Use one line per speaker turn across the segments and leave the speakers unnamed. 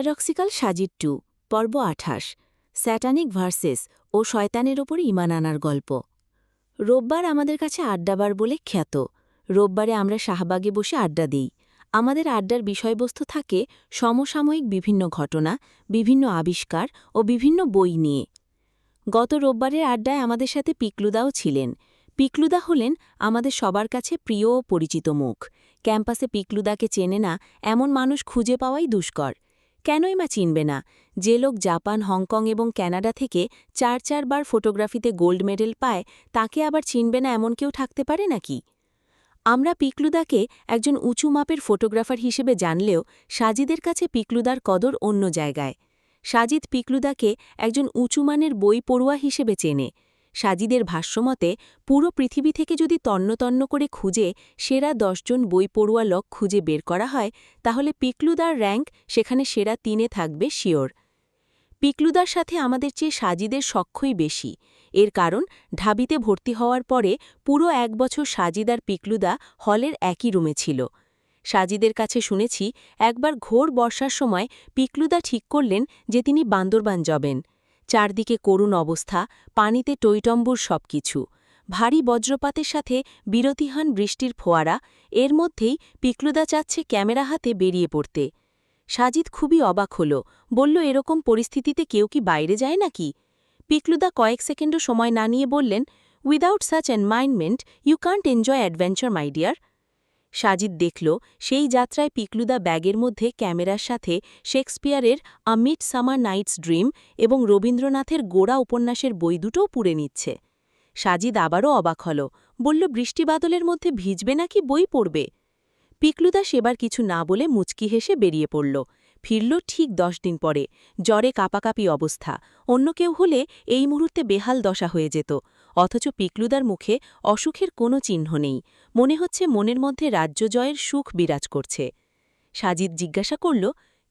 Paradoxical Sajid 2 পর্ব ২৮ satanic versus ও শয়তানের ওপর ঈমান আনার গল্প। রোববার আমাদের কাছে আড্ডাবার বলে খ্যাত। রোববারে আমরা শাহবাগে বসে আড্ডা দিই। আমাদের আড্ডার বিষয়বস্তু থাকে সমসাময়িক বিভিন্ন ঘটনা, বিভিন্ন আবিষ্কার ও বিভিন্ন বই নিয়ে। গত রোববারের আড্ডায় আমাদের সাথে পিকলুদাও ছিলেন। পিকলুদা হলেন আমাদের সবার কাছে প্রিয় ও পরিচিত মুখ। ক্যাম্পাসে পিকলুদাকে চেনে না এমন মানুষ খুঁজে পাওয়াই দুষ্কর। কেনই বা চিনবে না? যে লোক জাপান, হংকং এবং ক্যানাডা থেকে ৪ বার ফটোগ্রাফিতে গোল্ড মেডেল পায়, তাকে আবার চিনবে না এমন কেউ থাকতে পারে নাকি? আমরা পিকলুদাকে একজন উঁচু মাপের ফটোগ্রাফার হিসেবে জানলেও সাজিদের কাছে পিকলুদার কদর অন্য জায়গায়। সাজিদ পিকলুদাকে একজন উঁচুমানের বই পড়ুয়া হিসেবে চেনে। সাজিদের ভাষ্যমতে পুরো পৃথিবী থেকে যদি তন্ন করে খুঁজে সেরা ১০ জন বই পড়ুয়া লোক খুঁজে বের করা হয়, তাহলে পিকলুদার র্যাঙ্ক সেখানে সেরা ৩-এ থাকবে শিওর। পিকলুদার সাথে আমাদের চেয়ে সাজিদের সখ্যই বেশি। এর কারণ ঢাবিতে ভর্তি হওয়ার পরে পুরো ১ বছর সাজিদ আর পিকলুদা হলের একই রুমে ছিল। সাজিদের কাছে শুনেছি একবার ঘোর বর্ষার সময় পিকলুদা ঠিক করলেন যে তিনি বান্দরবান যাবেন। চারদিকে করুণ অবস্থা, পানিতে টইটম্বুর সবকিছু, ভারী বজ্রপাতের সাথে বিরতিহান বৃষ্টির ফোয়ারা। এর মধ্যেই পিকলুদা চাচ্ছে ক্যামেরা হাতে বেরিয়ে পড়তে। সাজিদ খুবই অবাক হল, বলল, এরকম পরিস্থিতিতে কেউ কি বাইরে যায় নাকি? পিকলুদা কয়েক সেকেন্ডও সময় না নিয়ে বললেন, without such environment you can't enjoy adventure my dear. Sajid দেখল সেই যাত্রায় পিকলুদা ব্যাগের মধ্যে ক্যামেরার সাথে শেক্সপিয়ারের A Midsummer Night's Dream এবং রবীন্দ্রনাথের গোড়া উপন্যাসের বই দুটোও পুড়ে নিচ্ছে। সাজিদ আবারও অবাক হল, বলল, বৃষ্টি বাদলের মধ্যে ভিজবে নাকি বই পড়বে? পিকলুদা সেবার কিছু না বলে মুচকি হেসে বেরিয়ে পড়ল। ফিরল ঠিক ১০ দিন পরে, জ্বরে কাঁপাকাঁপি অবস্থা। অন্য কেউ হলে এই মুহূর্তে বেহাল দশা হয়ে যেত, অথচ পিকলুদার মুখে অসুখের কোনো চিহ্ন নেই। মনে হচ্ছে মনের মধ্যে রাজ্য জয়ের সুখ বিরাজ করছে। সাজিদ জিজ্ঞাসা করল,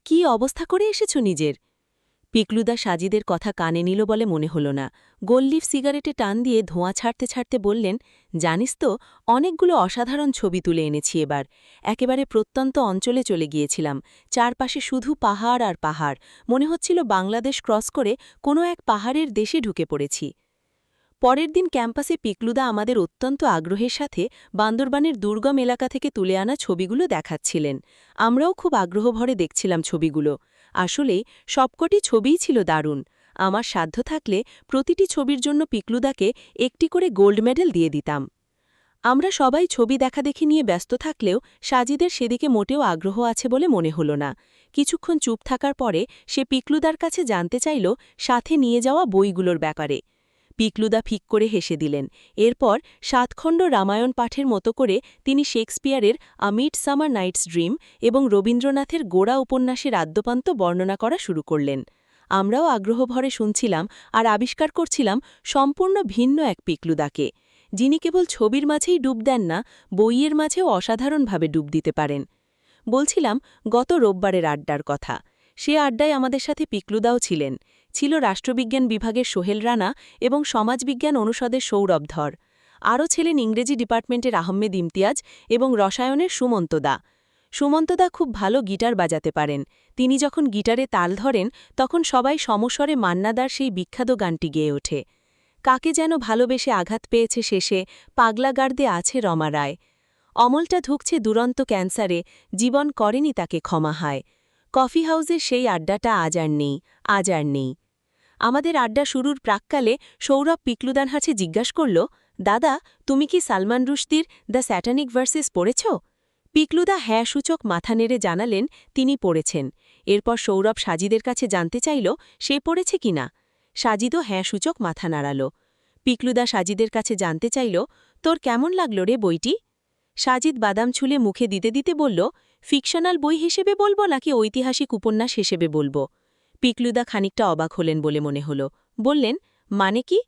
কি অবস্থা করে এসেছ নিজের? পিকলুদা সাজিদের কথা কানে নিল বলে মনে হল না। গোললিফ সিগারেটে টান দিয়ে ধোঁয়া ছাড়তে ছাড়তে বললেন, জানিস তো, অনেকগুলো অসাধারণ ছবি তুলে এনেছি এবার। একেবারে প্রত্যন্ত অঞ্চলে চলে গিয়েছিলাম। চারপাশে শুধু পাহাড় আর পাহাড়। মনে হচ্ছিল বাংলাদেশ ক্রস করে কোনো এক পাহাড়ের দেশে ঢুকে পড়েছি। পরের দিন ক্যাম্পাসে পিকলুদা আমাদের অত্যন্ত আগ্রহের সাথে বান্দরবানের দুর্গম এলাকা থেকে তুলে আনা ছবিগুলো দেখাচ্ছিলেন। আমরাও খুব আগ্রহভরে দেখছিলাম ছবিগুলো। আসলে সবকটি ছবিই ছিল দারুণ। আমার সাধ্য থাকলে প্রতিটি ছবির জন্য পিকলুদাকে একটি করে গোল্ড মেডেল দিয়ে দিতাম। আমরা সবাই ছবি দেখাদেখি নিয়ে ব্যস্ত থাকলেও সাজিদের সেদিকে মোটেও আগ্রহ আছে বলে মনে হল না। কিছুক্ষণ চুপ থাকার পরে সে পিকলুদার কাছে জানতে চাইল সাথে নিয়ে যাওয়া বইগুলোর ব্যাপারে। পিকলুদা ফিক করে হেসে দিলেন। এরপর ৭ খণ্ড রামায়ণ পাঠের মতো করে তিনি শেক্সপিয়ারের A Midsummer Night's Dream এবং রবীন্দ্রনাথের গোড়া উপন্যাসের আদ্যোপান্ত বর্ণনা করা শুরু করলেন। আমরাও আগ্রহভরে শুনছিলাম আর আবিষ্কার করছিলাম সম্পূর্ণ ভিন্ন এক পিকলুদাকে, যিনি কেবল ছবির মাঝেই ডুব দেন না, বইয়ের মাঝেও অসাধারণভাবে ডুব দিতে পারেন। বলছিলাম গত রোববারের আড্ডার কথা। সে আড্ডায় আমাদের সাথে পিকলুদাও ছিলেন। ছিল রাষ্ট্রবিজ্ঞান বিভাগের সোহেল রানা এবং সমাজবিজ্ঞান অনুষদের সৌরভ ধর। আরও ছিলেন ইংরেজি ডিপার্টমেন্টের আহমেদ ইমতিয়াজ এবং রসায়নের সুমন্তদা। সুমন্তদা খুব ভালো গিটার বাজাতে পারেন। তিনি যখন গিটারে তাল ধরেন তখন সবাই সমস্বরে মান্নাদার সেই বিখ্যাত গানটি গেয়ে ওঠে, কাকে যেন ভালোবেসে আঘাত পেয়েছে শেষে, পাগলা গার্দে আছে রমা রায়। অমলটা ধুকছে দুরন্ত ক্যান্সারে, জীবন করেনি তাকে ক্ষমা হায়। কফি হাউসের সেই আড্ডাটা আজ আর নেই। আমাদের আড্ডা শুরুর প্রাক্কালে সৌরভ পিকলুদার হাতে জিজ্ঞাসা করল, দাদা, তুমি কি সালমান রুশদির দ্য স্যাটানিক ভার্সেস পড়েছ? পিকলুদা হ্যাঁ সূচক মাথা নেড়ে জানালেন তিনি পড়েছেন। এরপর সৌরভ সাজিদের কাছে জানতে চাইল সে পড়েছে কিনা। সাজিদও হ্যাঁ সূচক মাথা নাড়াল। পিকলুদা সাজিদের কাছে জানতে চাইল, তোর কেমন লাগল রে বইটি? সাজিদ বাদাম ছুলে মুখে দিতে দিতে বলল, ফিকশনাল বই হিসেবে বলবো নাকি ঐতিহাসিক উপন্যাস হিসেবে বলবো? পিকলুদা খানিকটা অবাক হলেন বলে মনে হল। বললেন, মানে কি?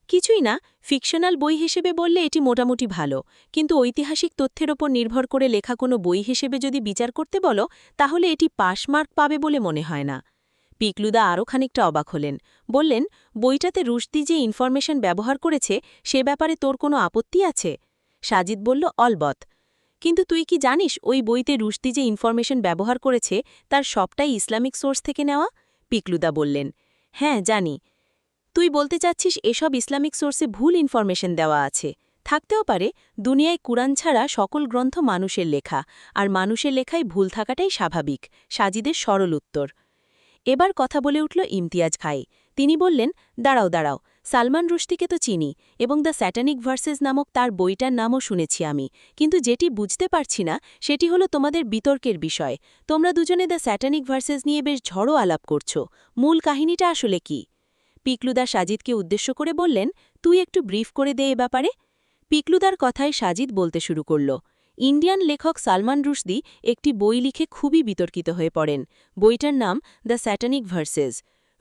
কিছুই না, ফিকশনাল বই হিসেবে বললে এটি মোটামুটি ভালো, কিন্তু ঐতিহাসিক তথ্যের ওপর নির্ভর করে লেখা কোনো বই হিসেবে যদি বিচার করতে বলো, তাহলে এটি পাশ মার্ক পাবে বলে মনে হয় না। পিকলুদা আরও খানিকটা অবাক হলেন। বললেন, বইটাতে রুশদি যে ইনফরমেশন ব্যবহার করেছে সে ব্যাপারে তোর কোনো আপত্তি আছে? সাজিদ বলল, অলবৎ। কিন্তু তুই কি জানিস ওই বইতে রুশদি যে ইনফরমেশন ব্যবহার করেছে তার সবটাই ইসলামিক সোর্স থেকে নেওয়া? পিকলুদা বললেন, হ্যাঁ জানি। তুই বলতে চাচ্ছিস এসব ইসলামিক সোর্সে ভুল ইনফরমেশন দেওয়া আছে? থাকতেও পারে। দুনিয়ায় কুরআন ছাড়া সকল গ্রন্থ মানুষের লেখা, আর মানুষের লেখায় ভুল থাকাটাই স্বাভাবিক। সাজিদের সরল উত্তর। এবার কথা বলে উঠল ইমতিয়াজ ভাই। তিনি বললেন, দাঁড়াও দাঁড়াও, সালমান রুশদিকে তো চিনি এবং দ্য স্যাটানিক ভার্সেস নামক তার বইটার নামও শুনেছি আমি, কিন্তু যেটি বুঝতে পারছি না সেটি হলো তোমাদের বিতর্কের বিষয়। তোমরা দুজনে দ্য স্যাটানিক ভার্সেস নিয়ে বেশ ঝড়ো আলাপ করছো। মূল কাহিনীটা আসলে কি? পিকলুদা সাজিদকে উদ্দেশ্য করে বললেন, তুই একটু ব্রিফ করে দে এ ব্যাপারে। পিকলুদার কথায় সাজিদ বলতে শুরু করল, ইন্ডিয়ান লেখক সালমান রুশদি একটি বই লিখে খুবই বিতর্কিত হয়ে পড়েন। বইটার নাম দ্য স্যাটানিক ভার্সেস।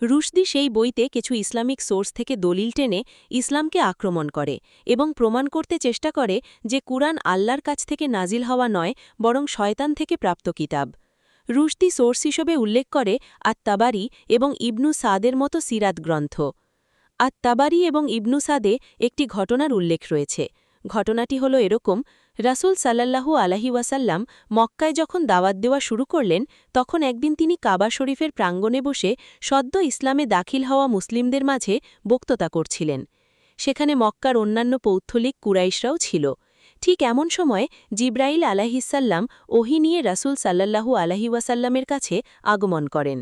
রুশদি সেই বইতে কিছু ইসলামিক সোর্স থেকে দলিল টেনে ইসলামকে আক্রমণ করে এবং প্রমাণ করতে চেষ্টা করে যে কুরআন আল্লাহর কাছ থেকে নাজিল হওয়া নয়, বরং শয়তান থেকে প্রাপ্ত কিতাব। রুশদি সোর্স হিসেবে উল্লেখ করে আত-তাবারি এবং ইবনু সাদের মতো সিরাত গ্রন্থ। আত-তাবারি এবং ইবনু সাদে একটি ঘটনার উল্লেখ রয়েছে। ঘটনাটি হলো এরকম, রাসূল সাল্লাল্লাহু আলাইহি ওয়াসাল্লাম মক্কায় যখন দাওয়াত দেওয়া শুরু করলেন, তখন একদিন তিনি কাবা শরীফের প্রাঙ্গণে বসে সদ্য ইসলামে দাখিল হওয়া মুসলিমদের মাঝে বক্তৃতা করছিলেন। সেখানে মক্কার অন্যান্য পৌত্থলিক কুরাইশরাও ছিল। ঠিক এমন সময় জিব্রাইল আলাইহিসসাল্লাম ওহী নিয়ে রাসূল সাল্লাল্লাহু আলাইহি ওয়াসাল্লামের কাছে আগমন করেন।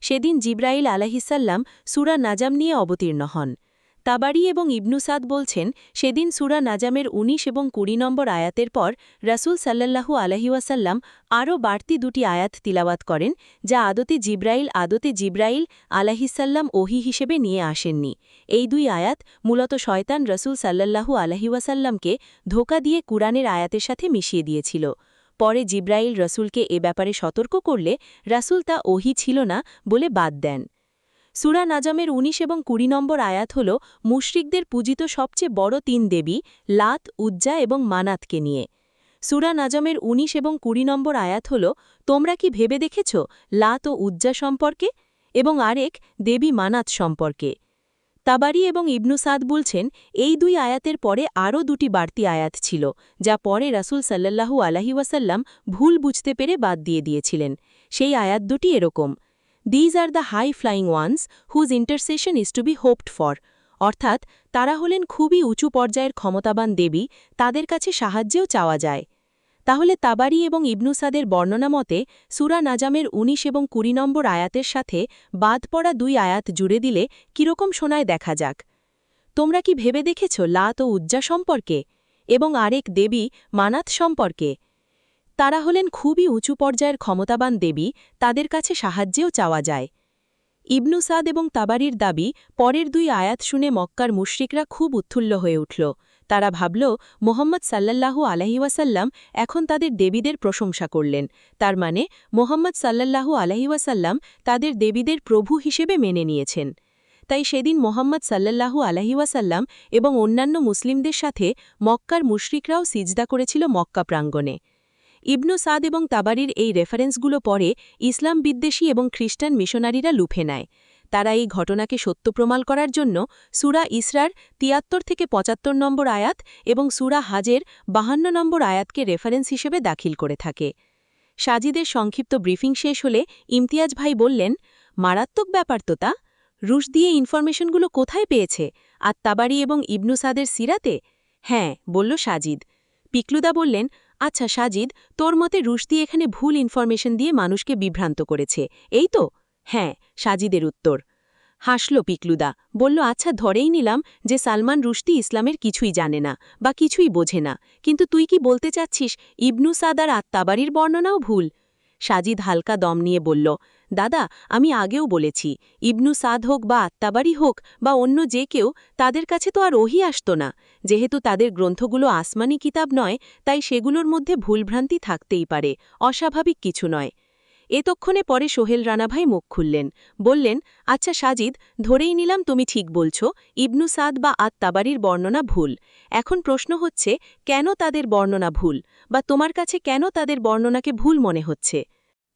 সেদিন জিব্রাইল আলাইহিসসাল্লাম সূরা নাজাম নিয়ে অবতীর্ণ হন। তাবারি এবং ইবনু সাদ বলছেন, সেদিন সূরা নাজামের ১৯ এবং ২০ নম্বর আয়াতের পর রাসূল সাল্লাল্লাহু আলাইহি ওয়াসাল্লাম আরও বাড়তি দুটি আয়াত তিলাওয়াত করেন, যা আদতে জিব্রাইল আলাইহিসসাল্লাম ওহী হিসেবে নিয়ে আসেননি। এই দুই আয়াত মূলত শয়তান রাসূল সাল্লাল্লাহু আলাইহি ওয়াসাল্লামকে ধোঁকা দিয়ে কুরআনের আয়াতের সাথে মিশিয়ে দিয়েছিল। পরে জিব্রাইল রাসূলকে এ ব্যাপারে সতর্ক করলে রাসূল তা ওহী ছিল না বলে বাদ দেন। সূরা নাজামের ১৯ এবং ২০ নম্বর আয়াত হল মুশরিকদের পূজিত সবচেয়ে বড় ৩ দেবী লাত, উজ্জা এবং মানাতকে নিয়ে। সূরা নাজামের ১৯ এবং ২০ নম্বর আয়াত হল, তোমরা কি ভেবে দেখেছ লাত ও উজ্জা সম্পর্কে, এবং আরেক দেবী মানাত সম্পর্কে। তাবারি এবং ইবনু সাদ বলছেন, এই দুই আয়াতের পরে আরও দুটি বাড়তি আয়াত ছিল, যা পরে রাসূল সাল্লাল্লাহু আলাইহি ওয়াসাল্লাম ভুল বুঝতে পেরে বাদ দিয়ে দিয়েছিলেন। সেই আয়াত দুটি এরকম, These are the high-flying ones whose intercession is to be hoped for, অর্থাৎ তারা হলেন খুবই উঁচু পর্যায়ের ক্ষমতাবান দেবী, তাদের কাছে সাহায্যেও চাওয়া যায়। তাহলে তাবারি এবং ইবনু সাদের বর্ণনা মতে সূরা নাজামের ১৯ এবং ২০ নম্বর আয়াতের সাথে বাদ পড়া দুই আয়াত জুড়ে দিলে কিরকম শোনায় দেখা যাক। তোমরা কি ভেবে দেখেছ লাত ও উজ্জা সম্পর্কে, এবং আরেক দেবী মানাত সম্পর্কে। তারা হলেন খুবই উঁচু পর্যায়ের ক্ষমতাবান দেবী, তাদের কাছে সাহায্যেও চাওয়া যায়। ইবনু সাদ এবং তাবারির দাবি, পরের দুই আয়াত শুনে মক্কার মুশরিকরা খুব উৎফুল্ল হয়ে উঠল। তারা ভাবল, মোহাম্মদ সাল্লাল্লাহু আলাইহি ওয়াসাল্লাম এখন তাদের দেবীদের প্রশংসা করলেন, তার মানে মোহাম্মদ সাল্লাল্লাহু আলাইহি ওয়াসাল্লাম তাদের দেবীদের প্রভু হিসেবে মেনে নিয়েছেন। তাই সেদিন মোহাম্মদ সাল্লাল্লাহু আলাইহি ওয়াসাল্লাম এবং অন্যান্য মুসলিমদের সাথে মক্কার মুশরিকরাও সিজদা করেছিল মক্কা প্রাঙ্গণে। ইবনু সাদ এবং তাবারির এই রেফারেন্সগুলো পরে ইসলাম বিদ্বেষী এবং খ্রিস্টান মিশনারিরা লুফে নেয়। তারা এই ঘটনাকে সত্য প্রমাণ করার জন্য সূরা ইসরার ৭৩ থেকে ৭৫ নম্বর আয়াত এবং সূরা হাজের ৫২ নম্বর আয়াতকে রেফারেন্স হিসেবে দাখিল করে থাকে। সাজিদের সংক্ষিপ্ত ব্রিফিং শেষ হলে ইমতিয়াজ ভাই বললেন, মারাত্মক ব্যাপার তো তা। রুশ দিয়ে ইনফরমেশনগুলো কোথায় পেয়েছে? আত-তাবারি এবং ইবনু সাদের সিরাতে? হ্যাঁ, বলল সাজিদ। পিকলুদা বললেন, আচ্ছা সাজিদ, তোর মতে রুশদি এখানে ভুল ইনফরমেশন দিয়ে মানুষকে বিভ্রান্ত করেছে, এই তো? হ্যাঁ, সাজিদের উত্তর। হাসল পিকলুদা, বলল, আচ্ছা ধরেই নিলাম যে সালমান রুশদি ইসলামের কিছুই জানে না বা কিছুই বোঝে না, কিন্তু তুই কি বলতে চাচ্ছিস ইবনু সাদ আর আত-তাবারির বর্ণনাও ভুল? সাজিদ হালকা দম নিয়ে বলল, দাদা, আমি আগেও বলেছি, ইবনু সাদ হোক বা আত-তাবারি হোক বা অন্য যে কেউ, তাদের কাছে তো আর ওহী আসত না। যেহেতু তাদের গ্রন্থগুলো আসমানি কিতাব নয়, তাই সেগুলোর মধ্যে ভুলভ্রান্তি থাকতেই পারে, অস্বাভাবিক কিছু নয়। এতক্ষণে পরে সোহেল রানা ভাই মুখ খুললেন, বললেন, আচ্ছা সাজিদ, ধরেই নিলাম তুমি ঠিক বলছ, ইবনু সাদ বা আত-তাবারির বর্ণনা ভুল। এখন প্রশ্ন হচ্ছে, কেন তাদের বর্ণনা ভুল, বা তোমার কাছে কেন তাদের বর্ণনাকে ভুল মনে হচ্ছে?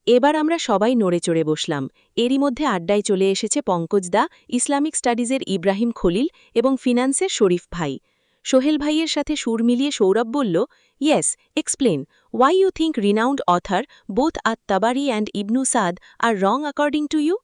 এবার আমরা সবাই নড়েচড়ে বসলাম। এরই মধ্যে আড্ডায় চলে এসেছে পঙ্কজদা, ইসলামিক স্টাডিজের ইব্রাহিম খলিল এবং ফিন্যান্সের শরীফ ভাই। সোহেল ভাইয়ের সাথে সুর মিলিয়ে সৌরভ বলল, yes, explain, Why you think renowned author both at-Tabari and Ibn Sa'd are wrong according to you?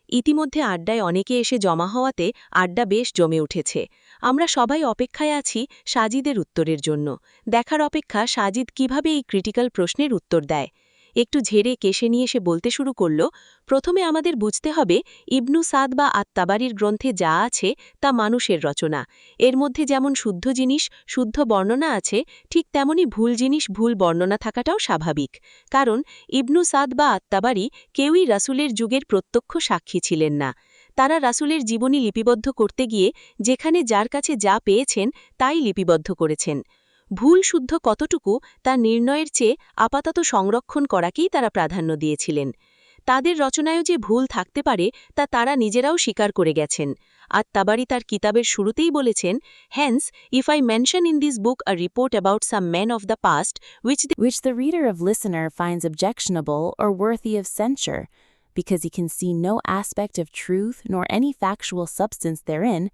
ইতিমধ্যে আড্ডায় অনেকে এসে জমা হওয়াতে আড্ডা বেশ জমে উঠেছে। আমরা সবাই অপেক্ষায় আছি সাজিদের উত্তরের জন্য। দেখার অপেক্ষা সাজিদ কিভাবে এই ক্রিটিক্যাল প্রশ্নের উত্তর দেয়। একটু ঝেড়ে কেশে নিয়ে সে বলতে শুরু করল, প্রথমে আমাদের বুঝতে হবে ইবনু সাদ বা আত-তাবারির গ্রন্থে যা আছে তা মানুষের রচনা। এর মধ্যে যেমন শুদ্ধ জিনিস শুদ্ধ বর্ণনা আছে, ঠিক তেমনি ভুল জিনিস ভুল বর্ণনা থাকাটাও স্বাভাবিক। কারণ ইবনু সাদ বা আত-তাবারি কেউই রাসূলের যুগের প্রত্যক্ষ সাক্ষী ছিলেন না। তারা রাসূলের জীবনী লিপিবদ্ধ করতে গিয়ে যেখানে যার কাছে যা পেয়েছেন তাই লিপিবদ্ধ করেছেন। ভুল শুদ্ধ কতটুকু তা নির্ণয়ের চেয়ে আপাতত সংরক্ষণ করাকেই তারা প্রাধান্য দিয়েছিলেন। তাদের রচনায়ও যে ভুল থাকতে পারে তা তারা নিজেরাও স্বীকার করে গেছেন। আত-তাবারি তার কিতাবের শুরুতেই বলেছেন, Hence, if I mention in this book a report about some men of the past which the reader of listener finds objectionable or worthy of censure, because he can see no aspect of truth nor any factual substance therein,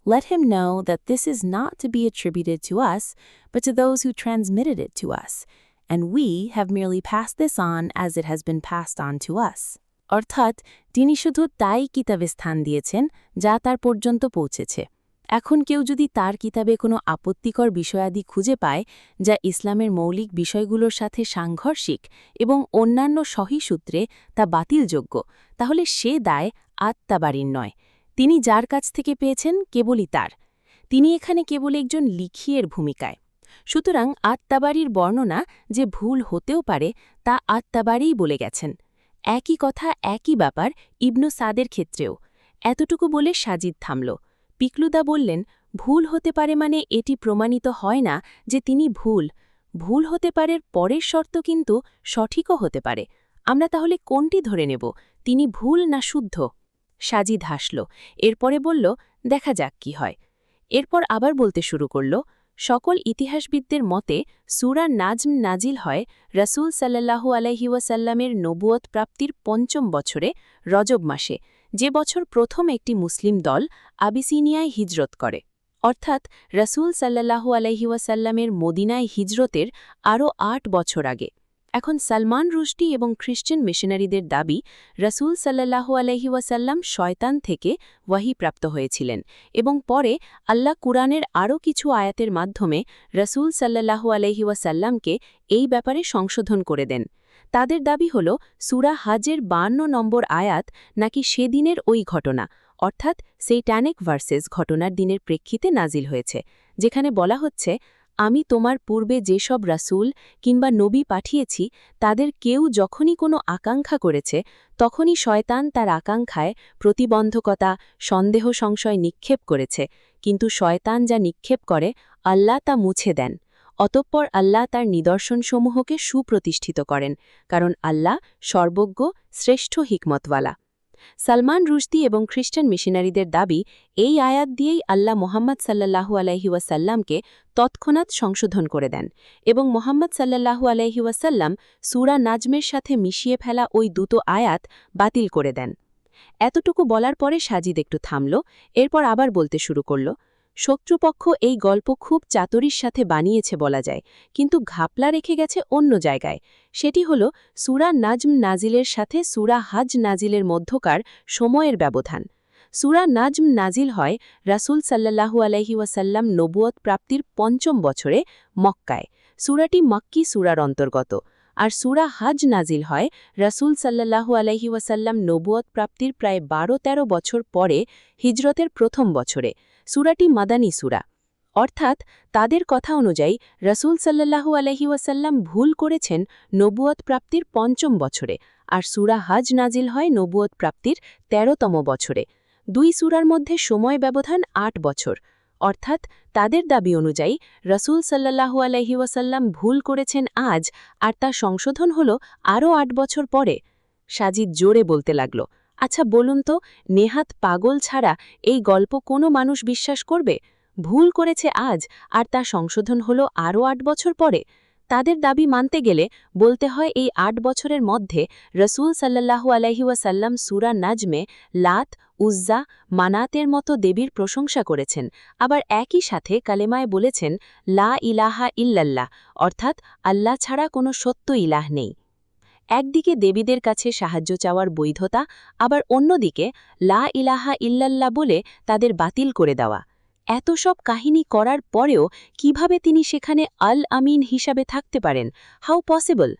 let him know that this is not to be attributed to us, but to those who transmitted it to us, and we have merely passed this on as it has been passed on to us. অর্থাৎ তিনি শুধু তাই কিতাবে স্থান দিয়েছেন যা তার পর্যন্ত পৌঁছেছে। এখন কেউ যদি তার কিতাবে কোনো আপত্তিকর বিষয়াদি খুঁজে পায় যা ইসলামের মৌলিক বিষয়গুলোর সাথে সাংঘর্ষিক এবং অন্যান্য সহিসূত্রে তা বাতিলযোগ্য, তাহলে সে দায় আত-তাবারির নয়। তিনি যার কাছ থেকে পেয়েছেন কেবলই তার। তিনি এখানে কেবল একজন লিখিয়ের ভূমিকায়। সুতরাং আত-তাবারির বর্ণনা যে ভুল হতেও পারে তা আত-তাবারিই বলে গেছেন। একই কথা একই ব্যাপার ইবনু সাদের ক্ষেত্রেও। এতটুকু বলে সাজিদ থামল। পিকলুদা বললেন, ভুল হতে পারে মানে এটি প্রমাণিত হয় না যে তিনি ভুল হতে পারে পরের শর্ত কিন্তু সঠিকও হতে পারে। আমরা তাহলে কোনটি ধরে নেব, তিনি ভুল না শুদ্ধ? সাজিদ হাসল। এরপরে বলল, দেখা যাক কি হয়। এরপর আবার বলতে শুরু করল, সকল ইতিহাসবিদদের মতে সূরা নাজম নাজিল হয় রাসূল সাল্লাল্লাহু আলাইহি ওয়াসাল্লামের নবুয়ত প্রাপ্তির ৫ম বছরে রজব মাসে, যে বছর প্রথম একটি মুসলিম দল আবিসিনিয়ায় হিজরত করে। অর্থাৎ রাসূল সাল্লাল্লাহু আলাইহি ওয়াসাল্লামের মদিনায় হিজরতের আরও ৮ বছর আগে। এখন সালমান রুশদি এবং খ্রিস্টান মিশনারিদের দাবি রাসূল সাল্লাল্লাহু আলাইহি ওয়াসাল্লাম শয়তান থেকে ওয়াহি প্রাপ্ত হয়েছিলেন এবং পরে আল্লাহ কুরআনের আরও কিছু আয়াতের মাধ্যমে রাসূল সাল্লাল্লাহু আলাইহি ওয়াসাল্লামকে এই ব্যাপারে সংশোধন করে দেন। তাদের দাবি হল সূরা হজের ৫২ নম্বর আয়াত নাকি সেদিনের ওই ঘটনা, অর্থাৎ সেইটানিক ভার্সেস ঘটনার দিনের প্রেক্ষিতে নাজিল হয়েছে, যেখানে বলা হচ্ছে, আমি তোমার পূর্বে যেসব রাসূল কিংবা নবী পাঠিয়েছি তাদের কেউ যখনই কোনো আকাঙ্ক্ষা করেছে তখনই শয়তান তার আকাঙ্ক্ষায় প্রতিবন্ধকতা সন্দেহ সংশয় নিক্ষেপ করেছে, কিন্তু শয়তান যা নিক্ষেপ করে আল্লাহ তা মুছে দেন। অতঃপর আল্লাহ তার নিদর্শনসমূহকে সুপ্রতিষ্ঠিত করেন, কারণ আল্লাহ সর্বজ্ঞ শ্রেষ্ঠ হিকমতওয়ালা। সালমান রুশদি এবং খ্রিস্টান মিশনারিদের দাবি এই আয়াত দিয়েই আল্লাহ মোহাম্মদ সাল্লাল্লাহু আলাইহি ওয়াসাল্লামকে তৎক্ষণাৎ সংশোধন করে দেন এবং মোহাম্মদ সাল্লাল্লাহু আলাইহি ওয়াসাল্লাম সূরা নাজমের সাথে মিশিয়ে ফেলা ওই দুটো আয়াত বাতিল করে দেন। এতটুকু বলার পরে সাজিদ একটু থামল, এরপর আবার বলতে শুরু করল, শত্রুপক্ষ এই গল্প খুব চাতুরির সাথে বানিয়েছে বলা যায়, কিন্তু ঘাপলা রেখে গেছে অন্য জায়গায়। সেটি হল সূরা নাজম নাজিলের সাথে সূরা হজ নাজিলের মধ্যকার সময়ের ব্যবধান। সূরা নাজম নাজিল হয় রাসূল সাল্লাল্লাহু আলাইহি ওয়াসাল্লাম নবুয়ত প্রাপ্তির ৫ম বছরে মক্কায়। সূরাটি মক্কি সূরার অন্তর্গত। আর সূরা হজ নাজিল হয় রাসূল সাল্লাল্লাহু আলাইহি ওয়াসাল্লাম নবুয়ত প্রাপ্তির প্রায় ১২-১৩ বছর পরে হিজরতের প্রথম বছরে। সূরাটি মাদানী সূরা। অর্থাৎ তাদের কথা অনুযায়ী রাসূল সাল্লাল্লাহু আলাইহি ওয়াসাল্লাম ভুল করেছেন নবুয়ত প্রাপ্তির ৫ম বছরে, আর সূরা হজ নাজিল হয় নবুয়ত প্রাপ্তির ১৩তম বছরে। দুই সূরার মধ্যে সময় ব্যবধান ৮ বছর। অর্থাৎ তাদের দাবি অনুযায়ী রাসূল সাল্লাল্লাহু আলাইহি ওয়াসাল্লাম ভুল করেছেন আজ, আর তা সংশোধন হল আরও ৮ বছর পরে। সাজিদ জোরে বলতে লাগল, আচ্ছা বলুন তো, নেহাত পাগল ছাড়া এই গল্প কোনো মানুষ বিশ্বাস করবে? ভুল করেছে আজ, আর তা সংশোধন হল আরও ৮ বছর পরে। তাদের দাবি মানতে গেলে বলতে হয় এই ৮ বছরের মধ্যে রসুল সাল্লাল্লাহু আলাইহি ওয়াসাল্লাম সূরা নাজমে লাত, উজ্জা, মানাতের মতো দেবীর প্রশংসা করেছেন, আবার একই সাথে কালেমায় বলেছেন লা ইলাহা ইল্লাল্লাহ, অর্থাৎ আল্লাহ ছাড়া কোনো সত্য ইলাহ নেই। একদিকে দেবীদের কাছে সাহায্য চাওয়ার বৈধতা, আবার অন্যদিকে লা ইলাহা ইল্লাল্লাহ বলে তাদের বাতিল করে দেওয়া। এত সব কাহিনী করার পরেও কিভাবে তিনি সেখানে আল আমিন হিসাবে থাকতে পারেন? How possible?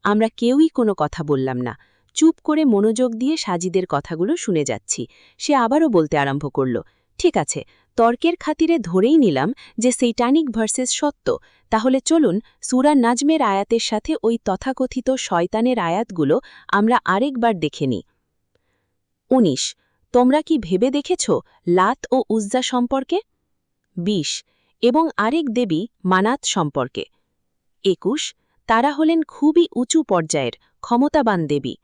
আমরা কেউই কোনো কথা বললাম না, চুপ করে মনোযোগ দিয়ে সাজিদের কথাগুলো শুনে যাচ্ছি। সে আবারও বলতে আরম্ভ করল, ঠিক আছে, তর্কের খাতিরে ধরেই নিলাম যে সেইটানিক ভার্সেস সত্য, তাহলে চলুন সূরা নাজমের আয়াতের সাথে ওই তথাকথিত শয়তানের আয়াতগুলো আমরা আরেকবার দেখে নিই। ১৯ তোমরা কি ভেবে দেখেছ লাত ও উজ্জা সম্পর্কে? ২০ এবং আরেক দেবী মানাত সম্পর্কে। ২১ তারা হলেন খুবই উঁচু পর্যায়ের ক্ষমতাবান দেবী।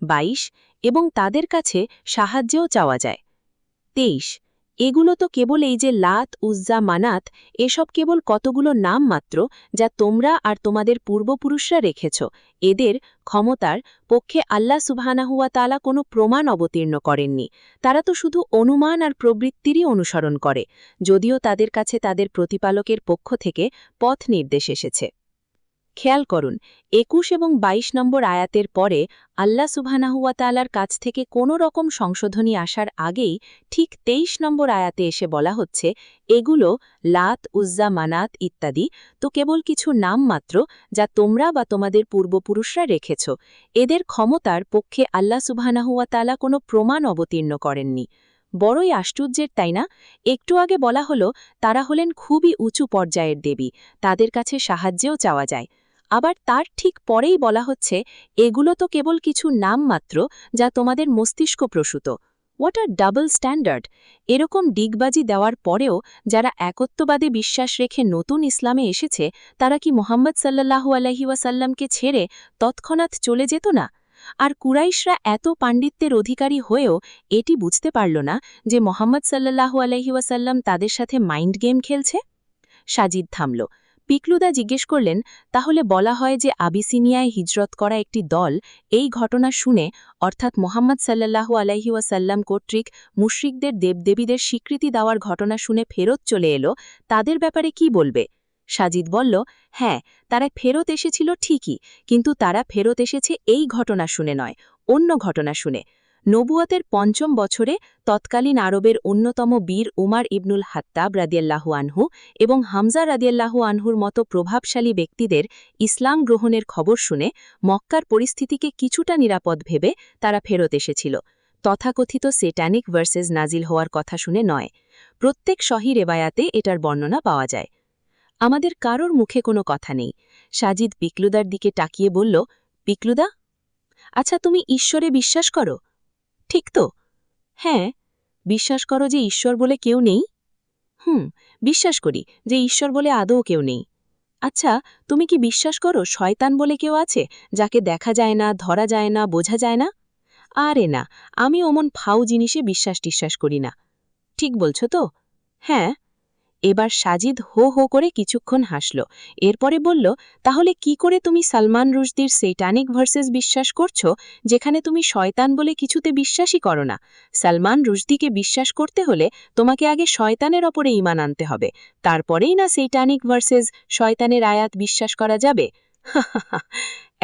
২২ এবং তাদের কাছে সাহায্যও চাওয়া যায়। ২৩ এগুলো তো কেবল এই যে লাত, উজ্জা, মানাত, এসব কেবল কতগুলো নাম মাত্র যা তোমরা আর তোমাদের পূর্বপুরুষরা রেখেছ। এদের ক্ষমতার পক্ষে আল্লাহ সুবহানাহু ওয়া তাআলা কোনো প্রমাণ অবতীর্ণ করেননি। তারা তো শুধু অনুমান আর প্রবৃত্তিরই অনুসরণ করে, যদিও তাদের কাছে তাদের প্রতিপালকের পক্ষ থেকে পথ নির্দেশ এসেছে। খেয়াল করুন ২১ এবং ২২ নম্বর আয়াতের পরে আল্লাহ সুবহানাহু ওয়া তাআলার কাছ থেকে কোনো রকম সংশোধনী আসার আগেই ঠিক ২৩ নম্বর আয়াতে এসে বলা হচ্ছে এগুলো লাত, উজ্জা, মানাত ইত্যাদি তো কেবল কিছু নাম মাত্র যা তোমরা বা তোমাদের পূর্বপুরুষরা রেখেছ। এদের ক্ষমতার পক্ষে আল্লাহ সুবহানাহু ওয়া তাআলা কোনো প্রমাণ অবতীর্ণ করেননি। বড়ই আশ্চর্যের, তাই না? একটু আগে বলা হলো তারা হলেন খুবই উঁচু পর্যায়ের দেবী, তাদের কাছে সাহায্যও চাওয়া যায়। আবার তার ঠিক পরেই বলা হচ্ছে এগুলো তো কেবল কিছু নাম মাত্র যা তোমাদের মস্তিষ্ক প্রসূত। What are double standard! এরকম ডিগবাজি দেওয়ার পরেও যারা একত্ববাদে বিশ্বাস রেখে নতুন ইসলামে এসেছে তারা কি মুহাম্মদ সাল্লাল্লাহু আলাইহি ওয়াসাল্লামকে ছেড়ে তৎক্ষণাৎ চলে যেত না? আর কুরাইশরা এত পাণ্ডিত্যের অধিকারী হয়েও এটি বুঝতে পারল না যে মুহাম্মদ সাল্লাল্লাহু আলাইহি ওয়াসাল্লাম তাদের সাথে মাইন্ড গেম খেলছে? সাজিদ থামল। পিকলুদা জিজ্ঞেস করলেন, তাহলে বলা হয় যে আবিসিনিয়ায় হিজরত করা একটি দল এই ঘটনা শুনে, অর্থাৎ মুহাম্মদ সাল্লাল্লাহু আলাইহি ওয়াসাল্লাম কর্তৃক মুশরিকদের দেবদেবীদের স্বীকৃতি দেওয়ার ঘটনা শুনে ফেরত চলে এলো, তাদের ব্যাপারে কি বলবে? সাজিদ বলল, হ্যাঁ, তারা ফেরত এসেছিল ঠিকই, কিন্তু তারা ফেরত এসেছে এই ঘটনা শুনে নয়, অন্য ঘটনা শুনে। নবুয়তের ৫ম বছরে তৎকালীন আরবের অন্যতম বীর উমার ইবনুল হাত্তাব রাদিয়াল্লাহু আনহু এবং হামজা রাদিয়াল্লাহু আনহুর মতো প্রভাবশালী ব্যক্তিদের ইসলাম গ্রহণের খবর শুনে মক্কার পরিস্থিতিকে কিছুটা নিরাপদ ভেবে তারা ফেরত এসেছিল। তথাকথিত সেটানিক ভার্সেস নাজিল হওয়ার কথা শুনে নয়। প্রত্যেক সহি রেবায়াতে এটার বর্ণনা পাওয়া যায়। আমাদের কারোর মুখে কোনো কথা নেই। সাজিদ পিকলুদার দিকে তাকিয়ে বলল, পিকলুদা, আচ্ছা তুমি ঈশ্বরে বিশ্বাস করো? ঠিক তো? হ্যাঁ। বিশ্বাস করো যে ঈশ্বর বলে কেউ নেই? বিশ্বাস করি যে ঈশ্বর বলে আদৌ কেউ নেই। আচ্ছা, তুমি কি বিশ্বাস করো শয়তান বলে কেউ আছে, যাকে দেখা যায় না, ধরা যায় না, বোঝা যায় না? আরে না, আমি অমন ফাউ জিনিসে বিশ্বাস করি না। ঠিক বলছো তো? হ্যাঁ। এবার সাজিদ হো হো করে কিছুক্ষণ হাসল, এরপরে বলল, তাহলে কি করে তুমি সালমান রুশদির সেইটানিক ভার্সেস বিশ্বাস করছো, যেখানে তুমি শয়তান বলে কিছুতে বিশ্বাসই করো না? সালমান রুশদিকে বিশ্বাস করতে হলে তোমাকে আগে শয়তানের ওপরে ঈমান আনতে হবে, তারপরেই না সেইটানিক ভার্সেস শয়তানের আয়াত বিশ্বাস করা যাবে।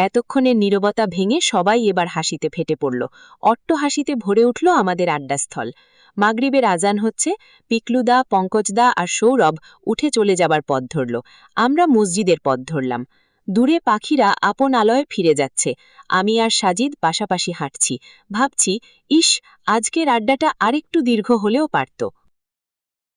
এতক্ষণের নীরবতা ভেঙে সবাই এবার হাসিতে ফেটে পড়ল। অট্ট হাসিতে ভরে উঠল আমাদের আড্ডাস্থল। মাগরিবের আজান হচ্ছে। পিকলুদা, পঙ্কজদা আর সৌরভ উঠে চলে যাবার পথ ধরল। আমরা মসজিদের পথ ধরলাম। দূরে পাখিরা আপন আলয়ে ফিরে যাচ্ছে। আমি আর সাজিদ পাশাপাশি হাঁটছি, ভাবছি, ইস, আজকের আড্ডাটা আরেকটু দীর্ঘ হলেও পারত।